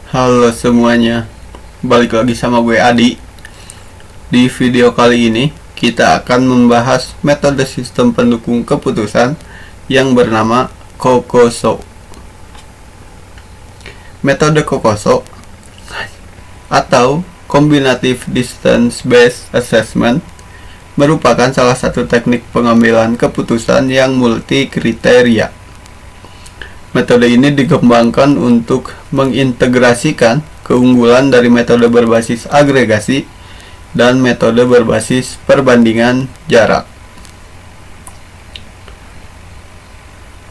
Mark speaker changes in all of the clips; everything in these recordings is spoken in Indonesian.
Speaker 1: Halo semuanya, balik lagi sama gue Adi. Di video kali ini kita akan membahas metode sistem pendukung keputusan yang bernama COCOSO. Metode COCOSO atau Combinative Distance Based Assessment merupakan salah satu teknik pengambilan keputusan yang multi kriteria. Metode ini dikembangkan untuk mengintegrasikan keunggulan dari metode berbasis agregasi dan metode berbasis perbandingan jarak.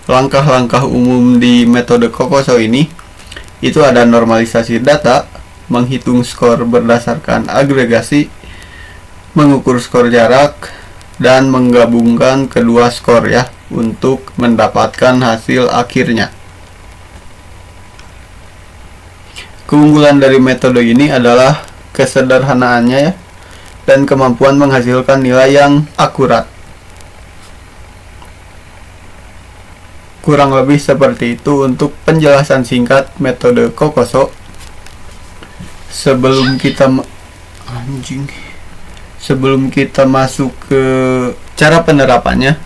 Speaker 1: Langkah-langkah umum di metode COCOSO ini itu ada normalisasi data, menghitung skor berdasarkan agregasi, mengukur skor jarak, dan menggabungkan kedua skor ya untuk mendapatkan hasil akhirnya. Keunggulan dari metode ini adalah kesederhanaannya ya, dan kemampuan menghasilkan nilai yang akurat. Kurang lebih seperti itu untuk penjelasan singkat metode COCOSO. Sebelum kita masuk ke cara penerapannya,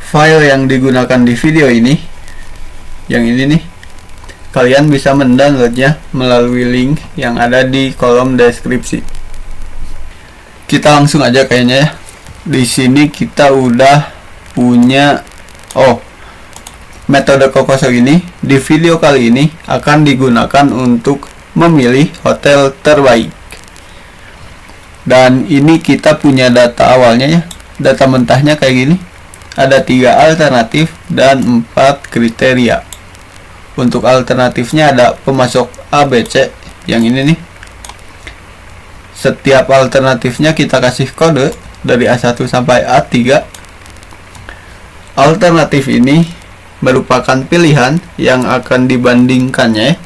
Speaker 1: file yang digunakan di video ini, yang ini nih, kalian bisa mendownloadnya melalui link yang ada di kolom deskripsi. Kita langsung aja kayaknya ya. Di sini kita udah punya metode COCOSO ini di video kali ini akan digunakan untuk memilih hotel terbaik. Dan ini kita punya data awalnya ya. Data mentahnya kayak gini. Ada 3 alternatif dan 4 kriteria. Untuk alternatifnya ada pemasok A, B, C. Yang ini nih. Setiap alternatifnya kita kasih kode dari A1 sampai A3. Alternatif ini merupakan pilihan yang akan dibandingkannya.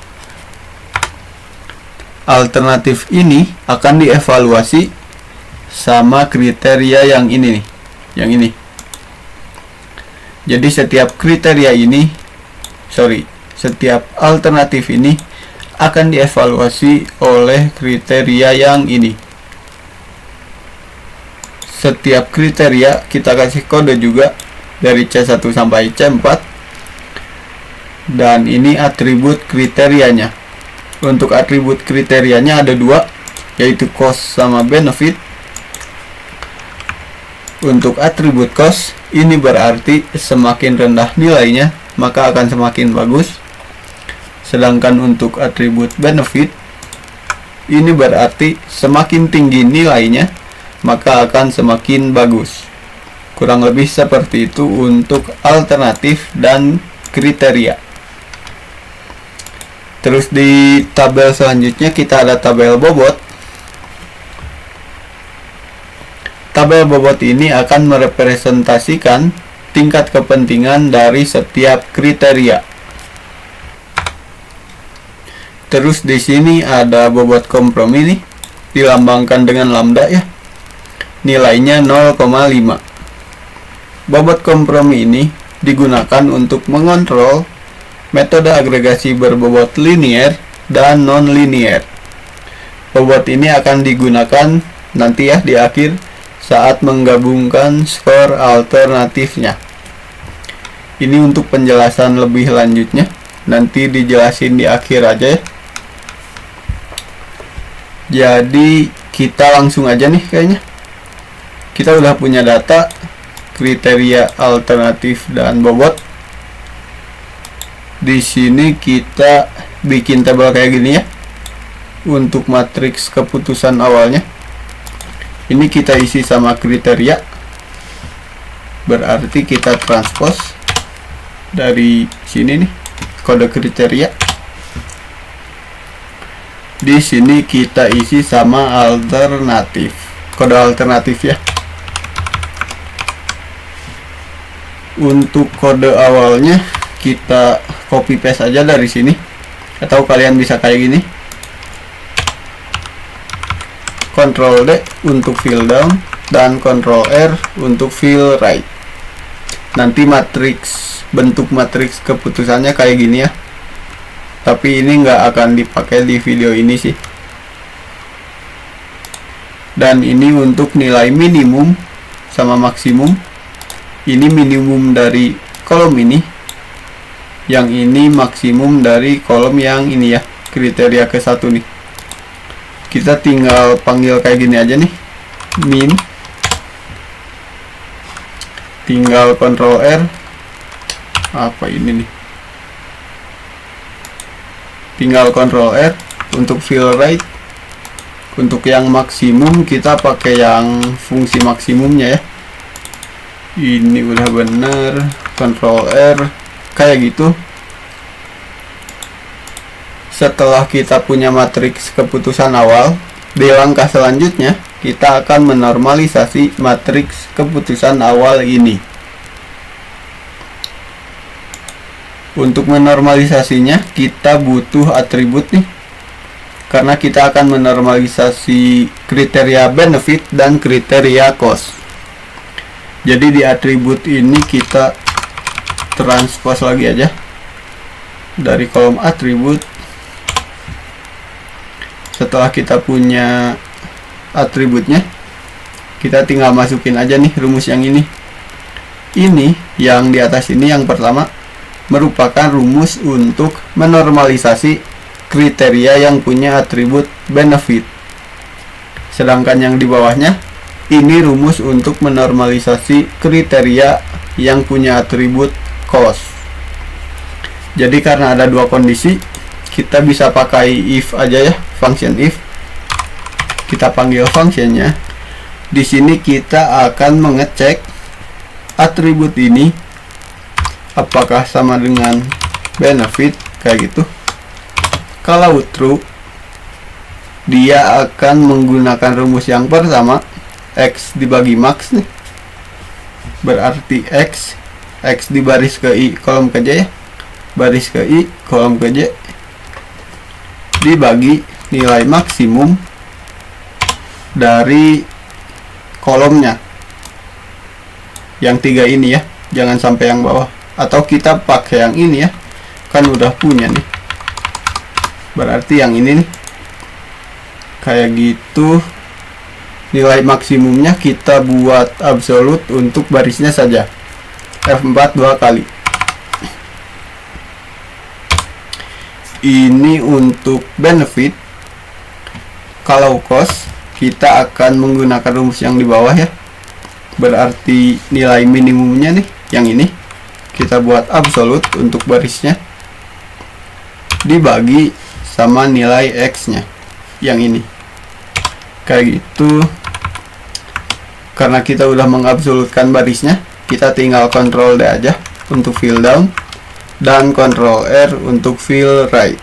Speaker 1: Alternatif ini akan dievaluasi sama kriteria yang ini nih. Yang ini. Jadi setiap alternatif ini akan dievaluasi oleh kriteria yang ini. Setiap kriteria kita kasih kode juga dari C1 sampai C4, dan ini atribut kriterianya. Untuk atribut kriterianya ada 2, yaitu cost sama benefit. Untuk atribut cost ini berarti semakin rendah nilainya maka akan semakin bagus. Sedangkan untuk atribut benefit ini berarti semakin tinggi nilainya maka akan semakin bagus. Kurang lebih seperti itu untuk alternatif dan kriteria. Terus di tabel selanjutnya kita ada tabel bobot. Tabel bobot ini akan merepresentasikan tingkat kepentingan dari setiap kriteria. Terus di sini ada bobot kompromi nih, dilambangkan dengan lambda ya. Nilainya 0,5. Bobot kompromi ini digunakan untuk mengontrol metode agregasi berbobot linier dan non-linier. Bobot ini akan digunakan nanti ya di akhir saat menggabungkan skor alternatifnya. Ini untuk penjelasan lebih lanjutnya, nanti dijelasin di akhir aja ya. Jadi kita langsung aja nih kayaknya. Kita udah punya data, kriteria, alternatif, dan bobot. Di sini kita bikin tabel kayak gini ya. Untuk matriks keputusan awalnya. Ini kita isi sama kriteria. Berarti kita transpose dari sini nih, kode kriteria. Di sini kita isi sama alternatif, kode alternatif ya. Untuk kode awalnya kita copy paste aja dari sini, atau kalian bisa kayak gini. Ctrl D untuk fill down dan Ctrl R untuk fill right. Nanti bentuk matriks keputusannya kayak gini ya. tapi ini nggak akan dipakai di video ini sih. Dan ini untuk nilai minimum sama maksimum. Ini minimum dari kolom ini, yang ini maksimum dari kolom yang ini ya, kriteria ke satu nih. Kita tinggal panggil kayak gini aja nih, min, tinggal Ctrl R, apa ini nih, tinggal Ctrl R untuk fill rate. Untuk yang maksimum kita pakai yang fungsi maksimumnya ya. Ini udah bener, Ctrl R kayak gitu. Setelah kita punya matriks keputusan awal, di langkah selanjutnya kita akan menormalisasi matriks keputusan awal ini. Untuk menormalisasinya kita butuh atribut nih, karena kita akan menormalisasi kriteria benefit dan kriteria cost. Jadi di atribut ini kita transpose lagi aja dari kolom atribut. Setelah kita punya atributnya, kita tinggal masukin aja nih rumus yang ini. Ini yang di atas ini yang pertama merupakan rumus untuk menormalisasi kriteria yang punya atribut benefit. Sedangkan yang di bawahnya ini rumus untuk menormalisasi kriteria yang punya atribut cost. Jadi karena ada dua kondisi, kita bisa pakai if aja ya, function if. Kita panggil functionnya. Di sini kita akan mengecek atribut ini apakah sama dengan benefit kayak gitu. Kalau true, dia akan menggunakan rumus yang pertama, X dibagi max nih, berarti X di baris ke I kolom ke J ya, baris ke I kolom ke J, dibagi nilai maksimum dari kolomnya yang tiga ini ya, jangan sampai yang bawah. Atau kita pakai yang ini ya, kan udah punya nih, berarti yang ini nih kayak gitu. Nilai maksimumnya kita buat absolut untuk barisnya saja, F4 2 kali. Ini untuk benefit. Kalau cost, kita akan menggunakan rumus yang di bawah ya, berarti nilai minimumnya nih yang ini kita buat absolut untuk barisnya, dibagi sama nilai X nya yang ini kayak gitu. Karena kita udah mengabsolutkan barisnya, kita tinggal Ctrl D aja untuk fill down dan Ctrl R untuk fill right.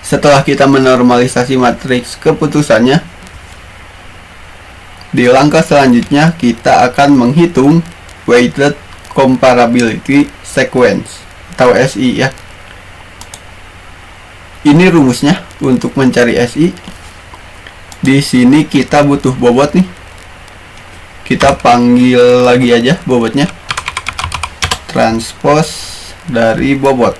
Speaker 1: Setelah kita menormalisasi matriks keputusannya, di langkah selanjutnya kita akan menghitung weighted comparability sequence atau SI ya. Ini rumusnya untuk mencari SI. Di sini kita butuh bobot nih. Kita panggil lagi aja bobotnya. Transpose dari bobot.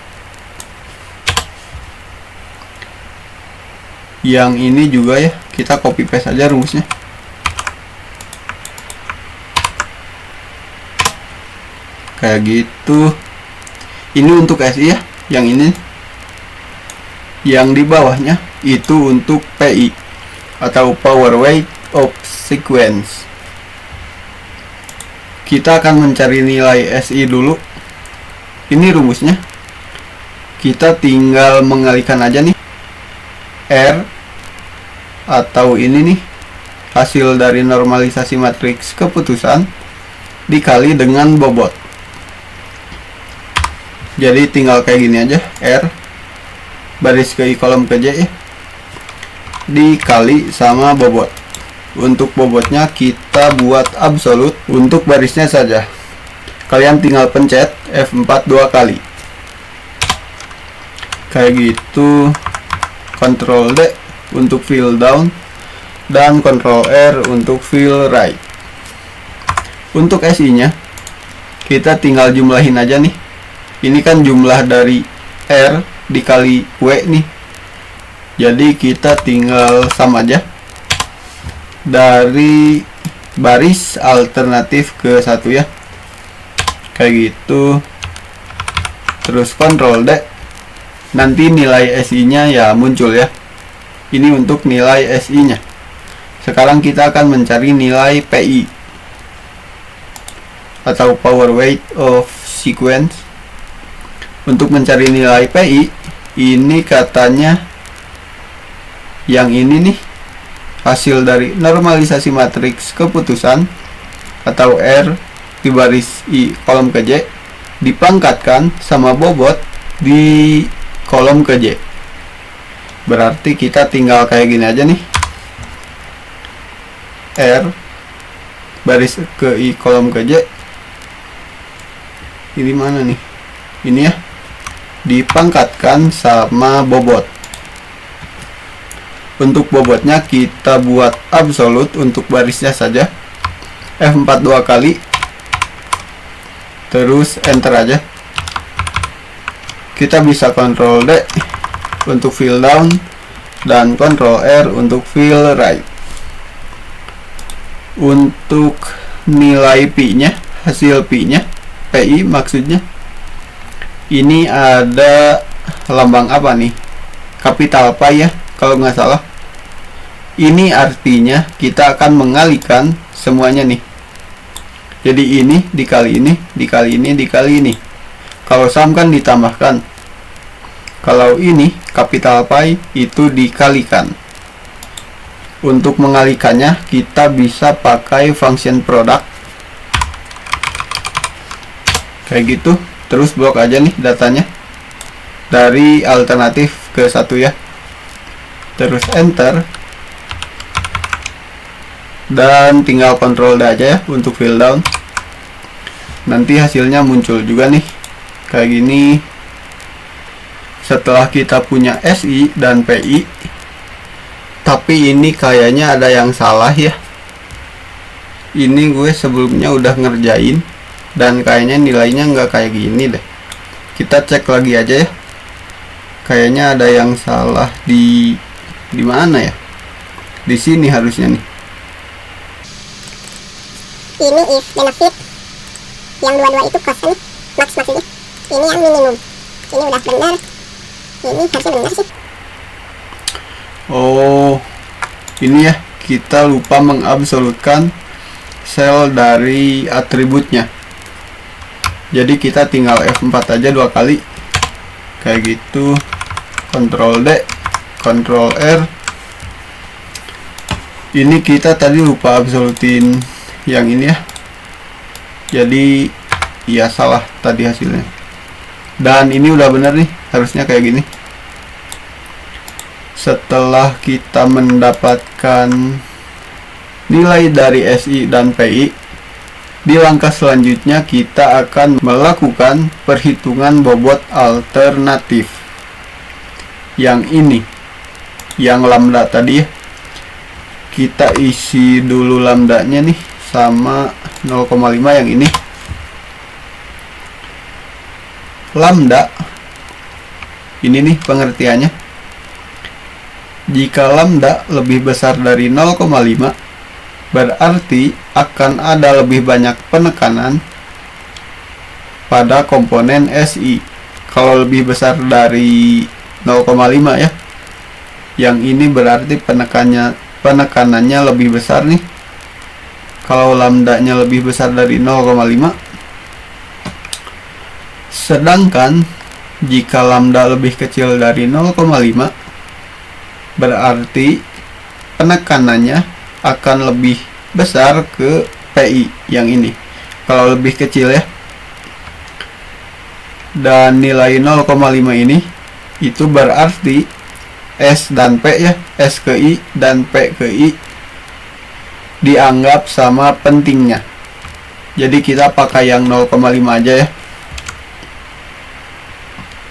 Speaker 1: Yang ini juga ya, kita copy paste aja rumusnya. Kayak gitu. Ini untuk SI ya, yang ini. Yang di bawahnya itu untuk PI atau power weight of sequence. Kita akan mencari nilai SI dulu. Ini rumusnya. Kita tinggal mengalihkan aja nih R atau ini nih hasil dari normalisasi matriks keputusan dikali dengan bobot. Jadi tinggal kayak gini aja, R baris ke I kolom ke J ya, dikali sama bobot. Untuk bobotnya kita buat absolut untuk barisnya saja. Kalian tinggal pencet F4 2 kali kayak gitu. Ctrl D untuk fill down dan Ctrl R untuk fill right. Untuk SI nya kita tinggal jumlahin aja nih Ini kan jumlah dari R dikali W nih. Jadi kita tinggal sama aja dari baris alternatif ke 1 ya. Kayak gitu. Terus Ctrl D. Nanti nilai SI-nya ya muncul ya. Ini untuk nilai SI-nya. Sekarang kita akan mencari nilai PI atau power weight of sequence. Untuk mencari nilai PI, ini katanya yang ini nih, hasil dari normalisasi matriks keputusan atau R di baris I kolom ke J dipangkatkan sama bobot di kolom ke J. Berarti kita tinggal kayak gini aja nih, R baris ke I kolom ke J. Ini mana nih? Ini ya, dipangkatkan sama bobot. Untuk bobotnya kita buat absolut untuk barisnya saja, F4 2 kali, terus enter aja. Kita bisa Ctrl D untuk fill down dan Ctrl R untuk fill right. Untuk nilai Pi nya, hasil Pi nya, PI maksudnya, ini ada lambang apa nih, kapital Pi ya kalau nggak salah. Ini artinya kita akan mengalihkan semuanya nih. Jadi ini dikali ini, dikali ini, dikali ini. Kalau sum kan ditambahkan. Kalau ini kapital Pi itu dikalikan. Untuk mengalihkannya kita bisa pakai function product. Kayak gitu. Terus blok aja nih datanya dari alternatif ke 1 ya. Terus enter. Dan tinggal Ctrl D aja ya untuk fill down. Nanti hasilnya muncul juga nih kayak gini. Setelah kita punya SI dan PI, tapi ini kayaknya ada yang salah ya. Ini gue sebelumnya udah ngerjain dan kayaknya nilainya nggak kayak gini deh. Kita cek lagi aja ya. Kayaknya ada yang salah di mana ya? Di sini harusnya nih.
Speaker 2: Ini if benefit, yang dua-dua itu cost nih, max maksudnya. Ini yang minimum. Ini udah benar. Ini harusnya benar sih.
Speaker 1: Oh, ini ya, kita lupa mengabsolutkan sel dari atributnya. Jadi kita tinggal F4 aja 2 kali. Kayak gitu. Ctrl D, Ctrl R. Ini kita tadi lupa absolutin yang ini ya. Jadi ya salah tadi hasilnya. Dan ini udah bener nih, harusnya kayak gini. Setelah kita mendapatkan nilai dari SI dan PI, di langkah selanjutnya kita akan melakukan perhitungan bobot alternatif. Yang ini, yang lambda tadi ya. Kita isi dulu lambdanya nih sama 0,5 yang ini. Lambda ini nih pengertiannya. Jika lambda lebih besar dari 0,5, berarti akan ada lebih banyak penekanan pada komponen SI. Kalau lebih besar dari 0,5 ya, yang ini berarti penekanannya lebih besar nih. Kalau lambdanya lebih besar dari 0,5, sedangkan jika lambda lebih kecil dari 0,5, berarti penekanannya akan lebih besar ke PI yang ini. Kalau lebih kecil ya. Dan nilai 0,5 ini itu berarti S dan P ya, S ke I dan P ke I dianggap sama pentingnya. Jadi kita pakai yang 0,5 aja ya.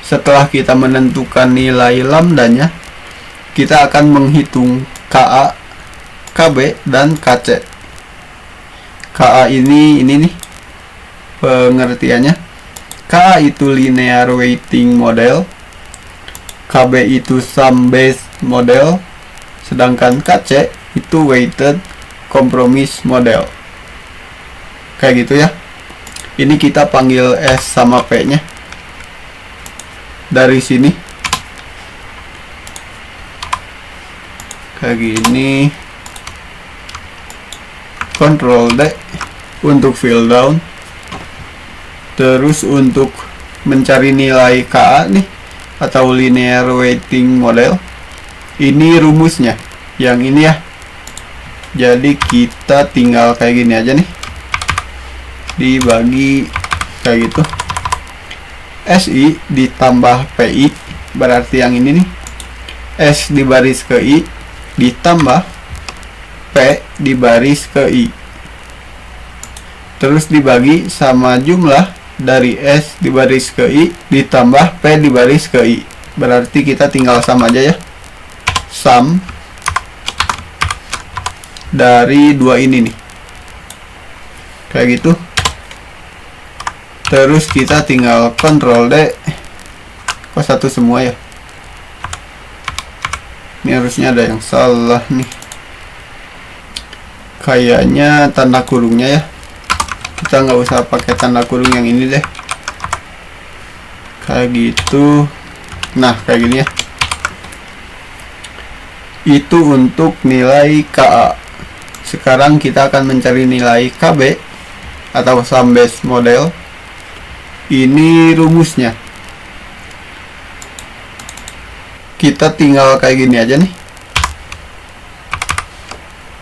Speaker 1: Setelah kita menentukan nilai lambdanya, kita akan menghitung KA, KB, dan KC. KA ini nih pengertiannya. K itu linear weighting model, KB itu sum based model, sedangkan KC itu weighted compromise model. Kayak gitu ya. Ini kita panggil S sama P nya dari sini kayak gini. Ctrl D untuk fill down. Terus untuk mencari nilai KA nih atau linear weighting model, ini rumusnya yang ini ya. Jadi kita tinggal kayak gini aja nih, dibagi kayak gitu. SI ditambah PI berarti yang ini nih, S dibaris ke I ditambah P dibaris ke I, terus dibagi sama jumlah dari S dibaris ke I ditambah P dibaris ke I. Berarti kita tinggal sama aja ya, sum dari dua ini nih, kayak gitu. Terus kita tinggal Ctrl D. Kok satu semua ya? Ini harusnya ada yang salah nih, kayaknya tanda kurungnya ya. Kita nggak usah pakai tanda kurung yang ini deh, kayak gitu. Nah kayak gini ya. Itu untuk nilai KA. Sekarang kita akan mencari nilai KB atau sum based model. Ini rumusnya. Kita tinggal kayak gini aja nih,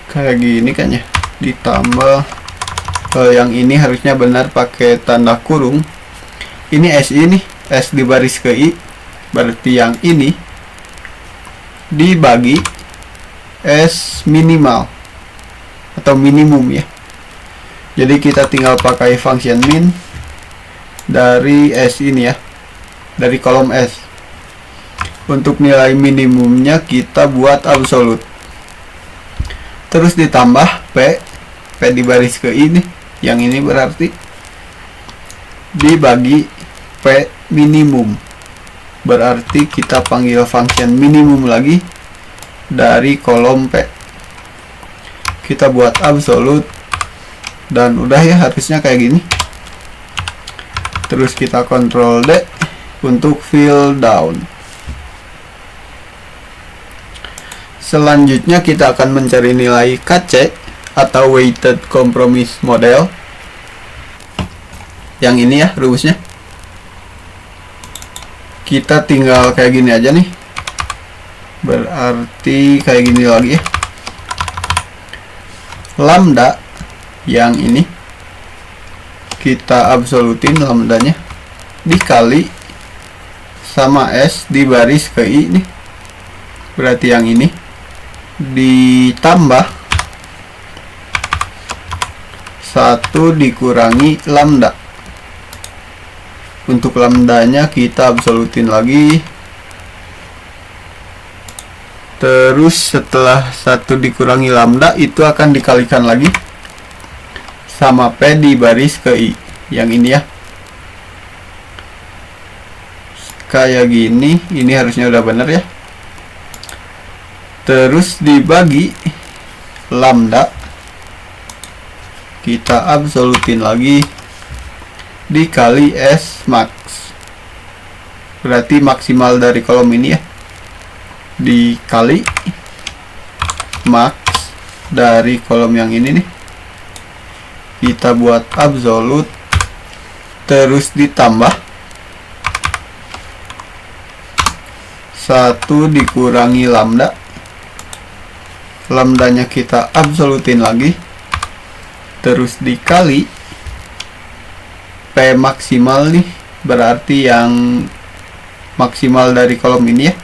Speaker 1: kayak gini kan ya, ditambah yang ini harusnya benar pakai tanda kurung. Ini SI nih, S dibaris ke I, berarti yang ini dibagi S minimal atau minimum ya. Jadi kita tinggal pakai function min dari S ini ya, dari kolom S. Untuk nilai minimumnya kita buat absolute, terus ditambah P dibaris ke I nih, yang ini berarti dibagi P minimum, berarti kita panggil function minimum lagi dari kolom P. Kita buat absolute dan udah ya, harusnya kayak gini. Terus kita Ctrl D untuk fill down. Selanjutnya kita akan mencari nilai KC atau weighted compromise model. Yang ini ya rumusnya. Kita tinggal kayak gini aja nih, berarti kayak gini lagi ya. Lambda yang ini kita absolutin lambdanya, dikali sama S dibaris ke I nih, berarti yang ini ditambah 1 dikurangi lambda. Untuk lambdanya kita absolutin lagi. Terus setelah 1 dikurangi lambda itu akan dikalikan lagi sama P dibaris ke I, yang ini ya, kayak gini. Ini harusnya udah bener ya. Terus dibagi lambda, kita absolutin lagi, dikali S max, berarti maksimal dari kolom ini ya, dikali max dari kolom yang ini nih, kita buat absolute, terus ditambah 1 dikurangi lambda, lambdanya kita absolutin lagi, terus dikali P maksimal nih, berarti yang maksimal dari kolom ini ya,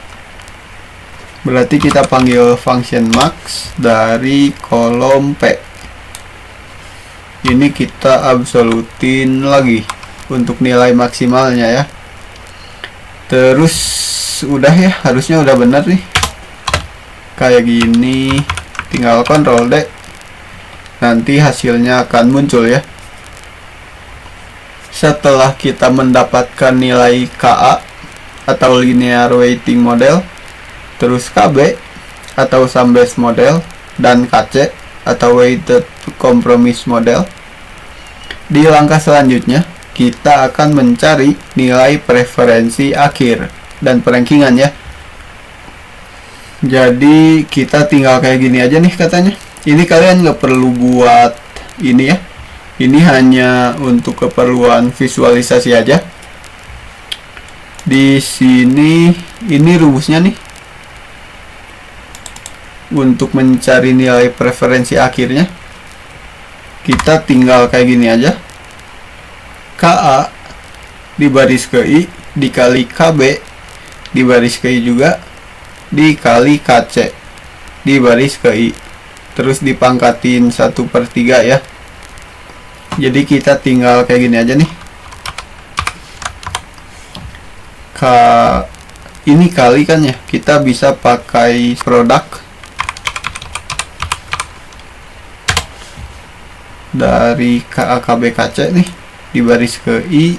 Speaker 1: berarti kita panggil function max dari kolom P. Ini kita absolutin lagi untuk nilai maksimalnya ya. Terus udah ya, harusnya udah benar nih, kayak gini. Tinggal Ctrl D, nanti hasilnya akan muncul ya. Setelah kita mendapatkan nilai KA atau linear weighting model, terus KB atau sum base model, dan KC atau weighted compromise model, di langkah selanjutnya kita akan mencari nilai preferensi akhir dan perankingan ya. Jadi kita tinggal kayak gini aja nih katanya. Ini kalian nggak perlu buat ini ya. Ini hanya untuk keperluan visualisasi aja. Di sini ini rumusnya nih. Untuk mencari nilai preferensi akhirnya, kita tinggal kayak gini aja. KA di baris ke I dikali KB di baris ke I juga dikali KC di baris ke I, terus dipangkatin 1/3 ya. Jadi kita tinggal kayak gini aja nih. Ini kali kan ya, kita bisa pakai produk dari KA KB KC nih di baris ke I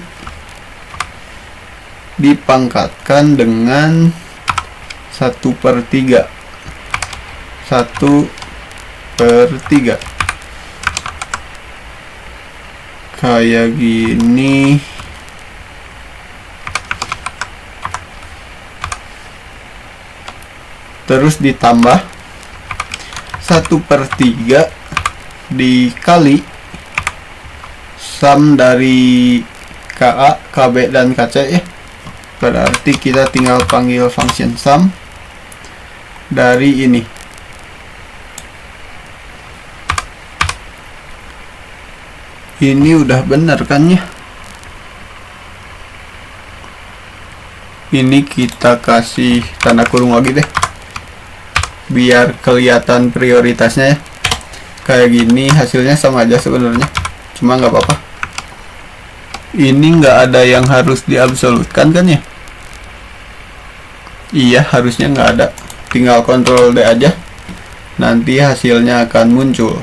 Speaker 1: dipangkatkan dengan 1/3 kayak gini. Terus ditambah 1/3 dikali sum dari KA, KB, dan KC ya. Berarti kita tinggal panggil function sum dari ini. Ini udah bener kan ya? Ini kita kasih tanda kurung lagi deh, biar kelihatan prioritasnya ya. Kayak gini hasilnya sama aja sebenarnya, cuma nggak apa-apa. Ini nggak ada yang harus diabsolutkan kan ya? Iya, harusnya nggak ada. Tinggal Ctrl D aja, nanti hasilnya akan muncul.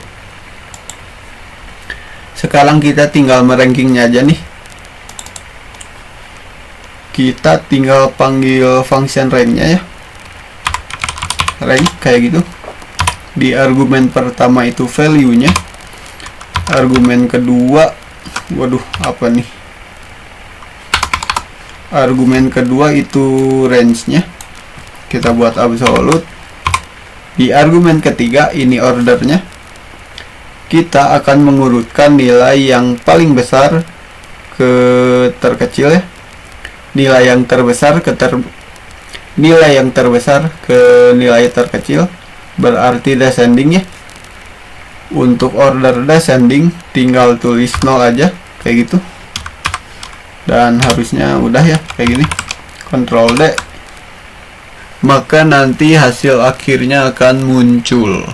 Speaker 1: Sekarang kita tinggal merankingnya aja nih. Kita tinggal panggil function rank-nya ya. Rank kayak gitu. Di argumen pertama itu value-nya. Argumen kedua, waduh apa nih? Argumen kedua itu range-nya. Kita buat absolute. Di argumen ketiga ini ordernya. Kita akan mengurutkan nilai yang paling besar ke terkecil ya. Nilai yang terbesar ke nilai yang terbesar ke nilai terkecil, berarti descending ya. Untuk order descending tinggal tulis 0 aja kayak gitu. Dan harusnya udah ya kayak gini. Ctrl D. Maka nanti hasil akhirnya akan muncul.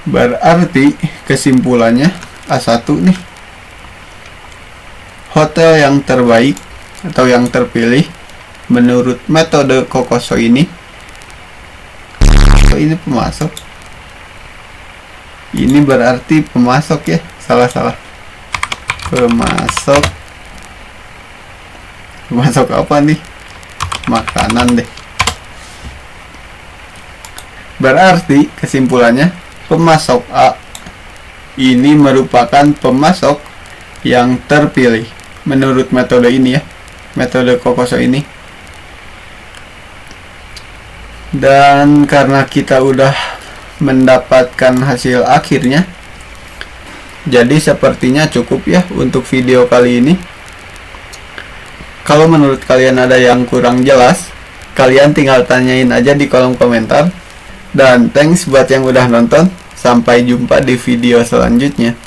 Speaker 1: Berarti kesimpulannya A1 nih. Hotel yang terbaik atau yang terpilih menurut metode Kokoso ini. Oh, ini pemasok. Ini berarti pemasok ya. Salah. Pemasok apa nih? Makanan deh. Berarti kesimpulannya pemasok A ini merupakan pemasok yang terpilih menurut metode ini ya, metode Kokoso ini. Dan karena kita udah mendapatkan hasil akhirnya, jadi sepertinya cukup ya untuk video kali ini. Kalau menurut kalian ada yang kurang jelas, kalian tinggal tanyain aja di kolom komentar. Dan thanks buat yang udah nonton. Sampai jumpa di video selanjutnya.